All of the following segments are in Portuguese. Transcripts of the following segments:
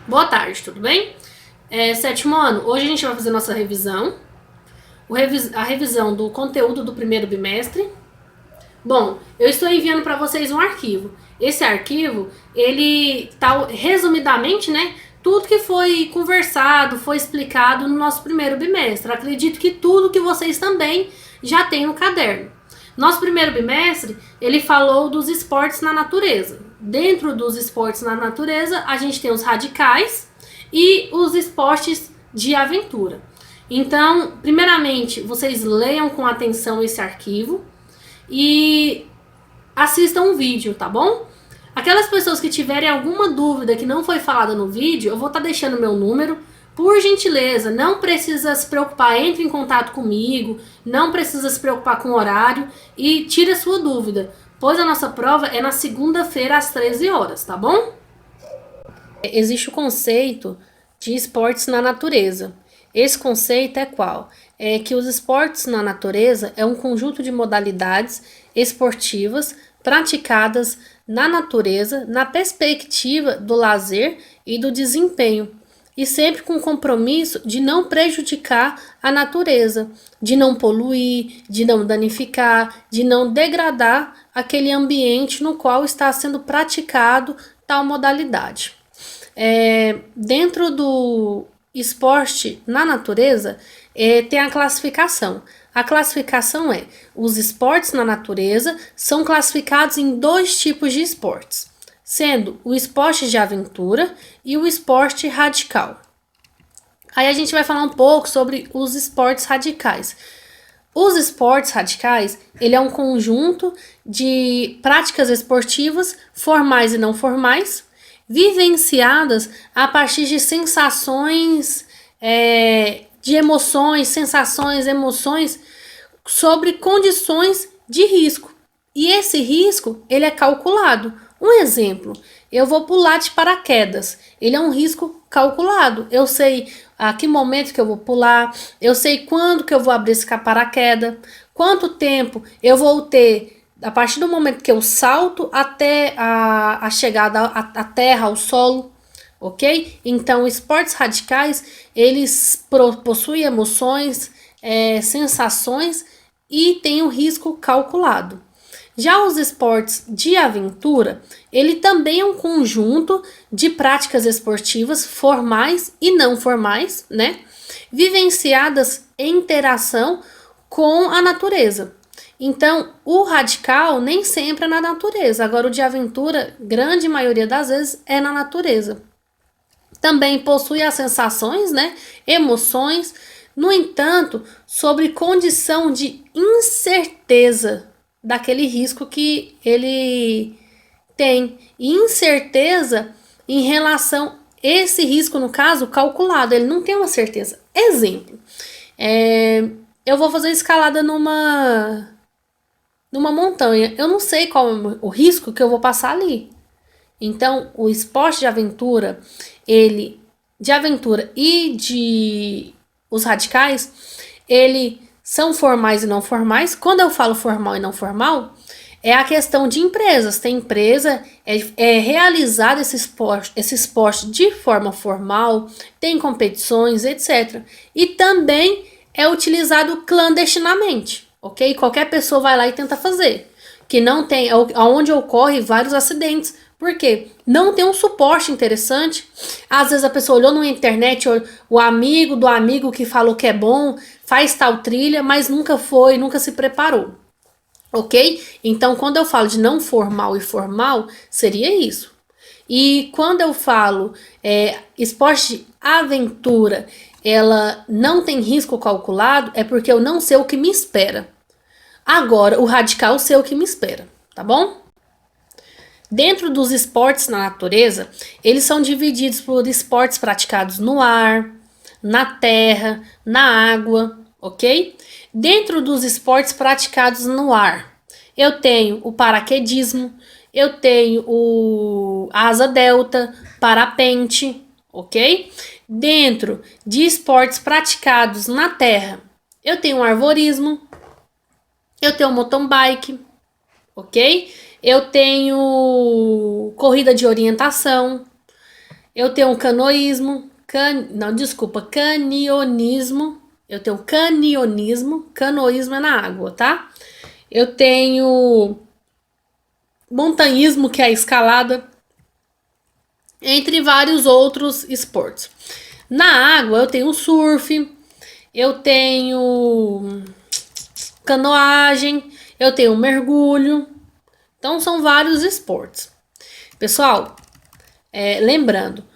Boa tarde, tudo bem? Sétimo ano, hoje a gente vai fazer nossa revisão, a revisão do conteúdo do primeiro bimestre. Bom, eu estou enviando para vocês um arquivo. Esse arquivo, ele tá resumidamente, né, tudo que foi conversado, foi explicado no nosso primeiro bimestre. Acredito que tudo que vocês também já têm no caderno. Nosso primeiro bimestre, ele falou dos esportes na natureza. Dentro dos esportes na natureza, a gente tem os radicais e os esportes de aventura. Então, primeiramente, vocês leiam com atenção esse arquivo e assistam um vídeo, tá bom? Aquelas pessoas que tiverem alguma dúvida que não foi falada no vídeo, eu vou estar deixando meu número. Por gentileza, não precisa se preocupar, entre em contato comigo, não precisa se preocupar com o horário e tire a sua dúvida, pois a nossa prova é na segunda-feira às 13 horas, tá bom? Existe o conceito de esportes na natureza. Esse conceito é qual? É que os esportes na natureza é um conjunto de modalidades esportivas praticadas na natureza na perspectiva do lazer e do desempenho, e sempre com o compromisso de não prejudicar a natureza, de não poluir, de não danificar, de não degradar aquele ambiente no qual está sendo praticado tal modalidade. Dentro do esporte na natureza, tem a classificação. A classificação é: os esportes na natureza são classificados em dois tipos de esportes, sendo o esporte de aventura e o esporte radical. Aí a gente vai falar um pouco sobre os esportes radicais. Os esportes radicais, ele é um conjunto de práticas esportivas, formais e não formais, vivenciadas a partir de sensações, de emoções, sensações, emoções sobre condições de risco. E esse risco, ele é calculado. Um exemplo, eu vou pular de paraquedas. Ele é um risco calculado. Eu sei a que momento que eu vou pular, eu sei quando que eu vou abrir esse paraquedas, quanto tempo eu vou ter a partir do momento que eu salto até a chegada à terra, ao solo, ok? Então, esportes radicais, eles possuem emoções, sensações e têm um risco calculado. Já os esportes de aventura, ele também é um conjunto de práticas esportivas formais e não formais, né? Vivenciadas em interação com a natureza. Então, o radical nem sempre é na natureza. Agora, o de aventura, grande maioria das vezes, é na natureza. Também possui as sensações, né? Emoções. No entanto, sobre condição de incerteza daquele risco que ele tem. E incerteza em relação a esse risco, no caso, calculado. Ele não tem uma certeza. Exemplo. Eu vou fazer escalada numa montanha, eu não sei qual é o risco que eu vou passar ali. Então, o esporte de aventura, de aventura e de os radicais, ele são formais e não formais. Quando eu falo formal e não formal, é a questão de empresas. Tem empresa, realizado esse esporte de forma formal, tem competições, etc. E também é utilizado clandestinamente. Ok? Qualquer pessoa vai lá e tenta fazer. Que não tem, onde ocorre vários acidentes. Por quê? Não tem um suporte interessante. Às vezes a pessoa olhou na internet, o amigo do amigo que falou que é bom, faz tal trilha, mas nunca foi, nunca se preparou. Ok? Então, quando eu falo de não formal e formal, seria isso. E quando eu falo esporte de aventura, ela não tem risco calculado, é porque eu não sei o que me espera. Agora, o radical eu sei o que me espera, tá bom? Dentro dos esportes na natureza, eles são divididos por esportes praticados no ar, na terra, na água, ok? Dentro dos esportes praticados no ar, eu tenho o paraquedismo, eu tenho a asa delta, parapente, ok? Dentro de esportes praticados na terra, eu tenho o arvorismo, eu tenho o mountain bike, ok? Eu tenho corrida de orientação, Eu tenho canoísmo, canionismo. Eu tenho canionismo, canoísmo é na água, tá? Eu tenho montanhismo, que é a escalada, entre vários outros esportes. Na água eu tenho surf, eu tenho canoagem, eu tenho mergulho. Então são vários esportes. Pessoal, lembrando,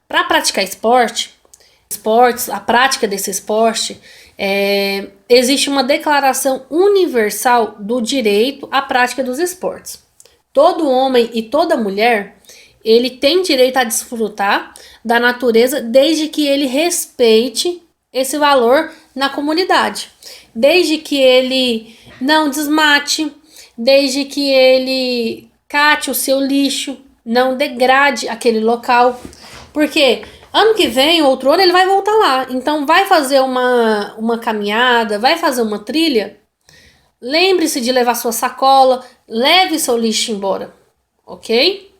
para praticar esportes, a prática desse esporte, existe uma declaração universal do direito à prática dos esportes. Todo homem e toda mulher, ele tem direito a desfrutar da natureza desde que ele respeite esse valor na comunidade. Desde que ele não desmate, desde que ele cate o seu lixo, não degrade aquele local. Porque ano que vem, outro ano, ele vai voltar lá. Então vai fazer uma caminhada, vai fazer uma trilha. Lembre-se de levar sua sacola, leve seu lixo embora, ok?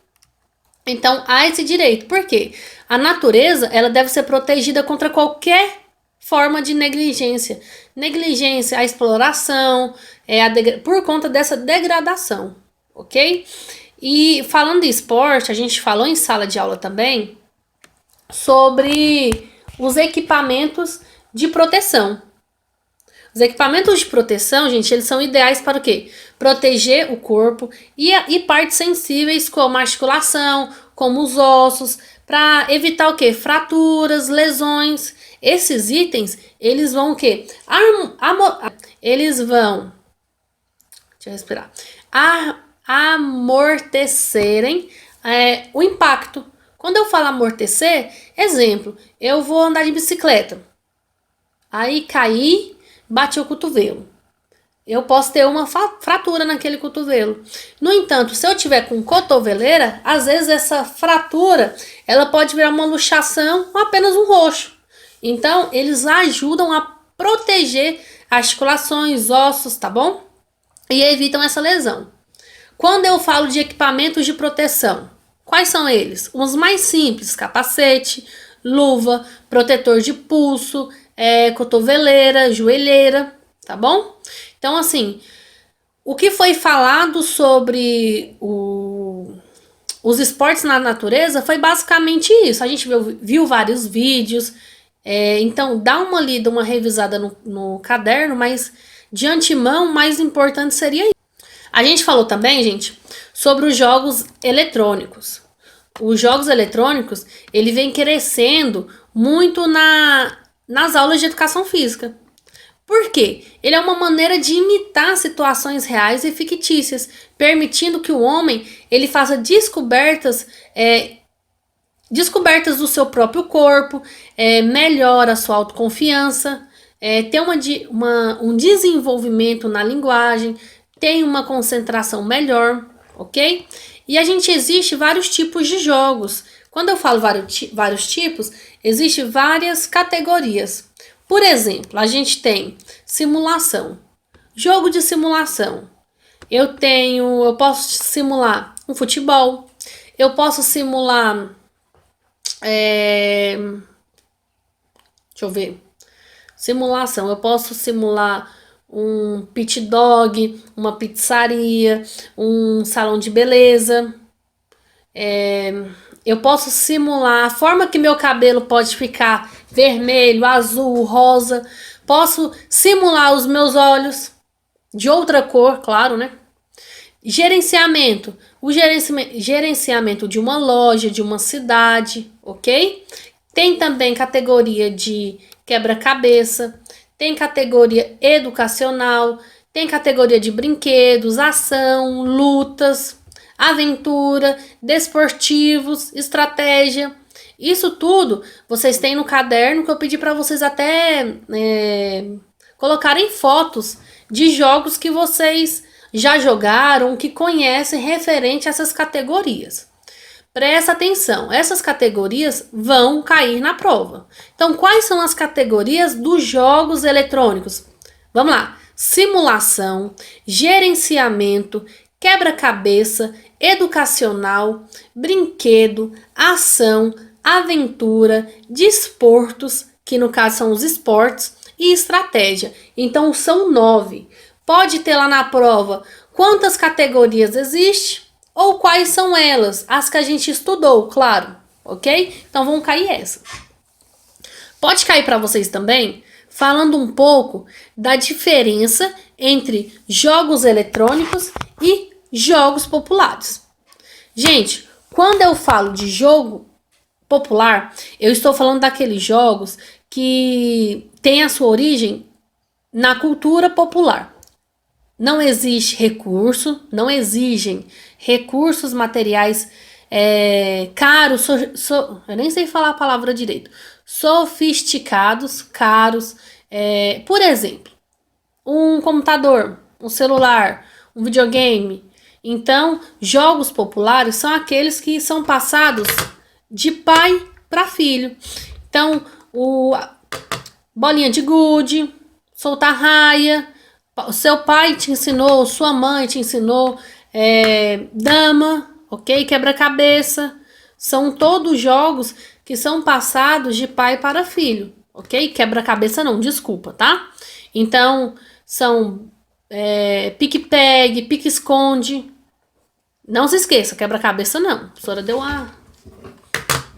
Então há esse direito. Por quê? A natureza, ela deve ser protegida contra qualquer forma de negligência. Negligência, a exploração, por conta dessa degradação, ok? E falando de esporte, a gente falou em sala de aula também sobre os equipamentos de proteção. Os equipamentos de proteção, gente, eles são ideais para o quê? Proteger o corpo e partes sensíveis como a articulação, como os ossos, para evitar o quê? Fraturas, lesões. Esses itens, eles vão o quê? Eles vão, deixa eu respirar, amortecerem o impacto. Quando eu falo amortecer, exemplo, eu vou andar de bicicleta, aí caí, bati o cotovelo. Eu posso ter uma fratura naquele cotovelo. No entanto, se eu tiver com cotoveleira, às vezes essa fratura, ela pode virar uma luxação ou apenas um roxo. Então, eles ajudam a proteger articulações, ossos, tá bom? E evitam essa lesão. Quando eu falo de equipamentos de proteção, quais são eles? Os mais simples: capacete, luva, protetor de pulso, cotoveleira, joelheira, tá bom? Então, assim, o que foi falado sobre os esportes na natureza foi basicamente isso. A gente viu vários vídeos, então dá uma lida, uma revisada no caderno, mas de antemão, o mais importante seria isso. A gente falou também, gente, sobre os jogos eletrônicos. Os jogos eletrônicos, ele vem crescendo muito nas aulas de educação física. Por quê? Ele é uma maneira de imitar situações reais e fictícias, permitindo que o homem ele faça descobertas do seu próprio corpo, melhora a sua autoconfiança, tem um desenvolvimento na linguagem, tem uma concentração melhor, ok? E existe vários tipos de jogos. Quando eu falo vários tipos, existem várias categorias. Por exemplo, a gente tem simulação, jogo de simulação. Eu posso simular um futebol, eu posso simular, deixa eu ver, simulação, eu posso simular um pit dog, uma pizzaria, um salão de beleza. Eu posso simular a forma que meu cabelo pode ficar vermelho, azul, rosa. Posso simular os meus olhos de outra cor, claro, né? Gerenciamento. O gerenciamento de uma loja, de uma cidade, ok? Tem também categoria de quebra-cabeça, tem categoria educacional, tem categoria de brinquedos, ação, lutas, aventura, desportivos, estratégia. Isso tudo vocês têm no caderno, que eu pedi para vocês até colocarem fotos de jogos que vocês já jogaram, que conhecem referente a essas categorias. Presta atenção, essas categorias vão cair na prova. Então, quais são as categorias dos jogos eletrônicos? Vamos lá: simulação, gerenciamento, quebra-cabeça, educacional, brinquedo, ação, aventura, desportos, que no caso são os esportes, e estratégia. Então são 9. Pode ter lá na prova quantas categorias existem ou quais são elas, as que a gente estudou, claro, ok? Então vão cair essa. Pode cair para vocês também falando um pouco da diferença entre jogos eletrônicos e jogos populares. Gente, quando eu falo de jogo popular, eu estou falando daqueles jogos que têm a sua origem na cultura popular. Não existe recurso, não exigem recursos materiais caros, eu nem sei falar a palavra direito, sofisticados, caros. Por exemplo, um computador, um celular, um videogame. Então, jogos populares são aqueles que são passados de pai para filho. Então, bolinha de gude, soltar raia, o seu pai te ensinou, sua mãe te ensinou, dama, ok? Quebra-cabeça. São todos jogos que são passados de pai para filho, ok? Quebra-cabeça não, desculpa, tá? Então, são pique-pegue, pique-esconde. Não se esqueça, quebra-cabeça não. A professora deu uma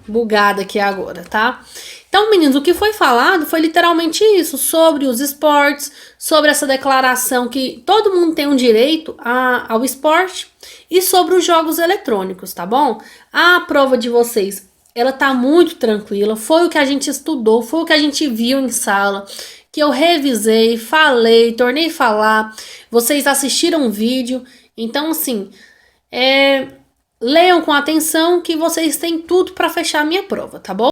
bugada aqui agora, tá? Então, meninos, o que foi falado foi literalmente isso, sobre os esportes, sobre essa declaração que todo mundo tem um direito ao esporte e sobre os jogos eletrônicos, tá bom? A prova de vocês, ela tá muito tranquila, foi o que a gente estudou, foi o que a gente viu em sala, que eu revisei, falei, tornei falar, vocês assistiram o vídeo, então, assim, leiam com atenção que vocês têm tudo para fechar a minha prova, tá bom?